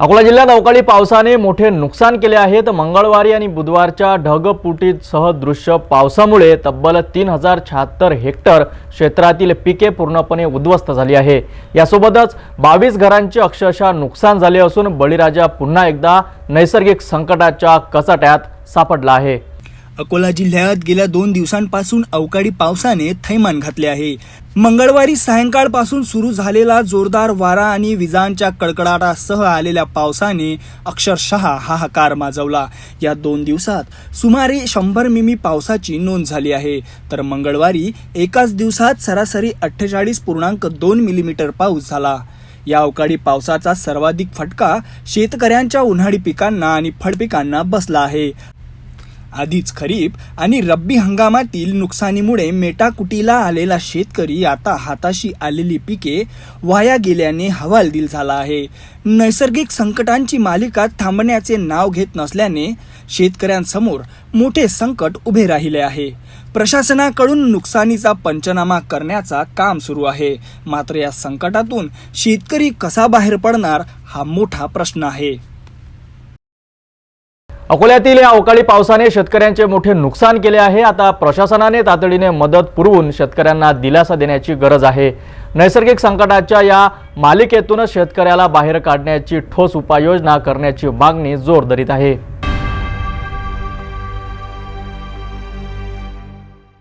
अकोला जिल्ह्यात अवकाळी पावसाने मोठे नुकसान केले आहे। मंगळवारी आणि बुधवारच्या ढगफुटीसह दृश्य पावसामुळे तब्बल 3076 हेक्टर क्षेत्रातील पिके पूर्णपणे उद्ध्वस्त झाली आहे। यासोबतच 22 घरांचे अक्षरशः नुकसान झाले असून बळीराजा पुन्हा एकदा नैसर्गिक संकटाच्या कचाट्यात सापडला आहे। अकोला जिल्ह्यात गेल्या 2 दिवसांपासून अवकाळी पावसाने थैमान घातले आहे। मंगळवारी सायंकाळपासून सुरू झालेला जोरदार वारा आणि विजांच्या कडकडाटासह आलेल्या पावसाने अक्षरशः हाहाकार माजवला। या 2 दिवसात सुमारे 100 मिमी पावसाची नोंद झाली आहे, तर मंगळवारी एकाच दिवसात सरासरी 48.2 मिलीमीटर पाऊस झाला। या अवकाळी पावसाचा सर्वाधिक फटका शेतकऱ्यांच्या उन्हाळी पिकांना आणि फळपिकांना बसला आहे। आधीच खरीप आणि रब्बी हंगामातील नुकसानीमुळे मेटाकुटीला आलेला शेतकरी आता हाताशी आलेली पिके वाया गेल्याने हवालदिल झाला आहे। नैसर्गिक संकटांची मालिका थांबण्याचे नाव घेत नसल्याने शेतकऱ्यांसमोर मोठे संकट उभे राहिले आहे। प्रशासनाकडून नुकसानीचा पंचनामा करण्याचा काम सुरू आहे, मात्र या संकटातून शेतकरी कसा बाहेर पडणार हा मोठा प्रश्न आहे। अकोल्यातील या अवकाळी पावसाने शेतकऱ्यांचे मोठे नुकसान केले आहे। आता प्रशासनाने तातडीने मदत पुरवून शेतकऱ्यांना दिलासा देण्याची गरज आहे। नैसर्गिक संकटाच्या या मालिकेतून शेतकऱ्याला बाहेर काढण्याची ठोस उपाययोजना करण्याची मागणी जोर धरीत आहे।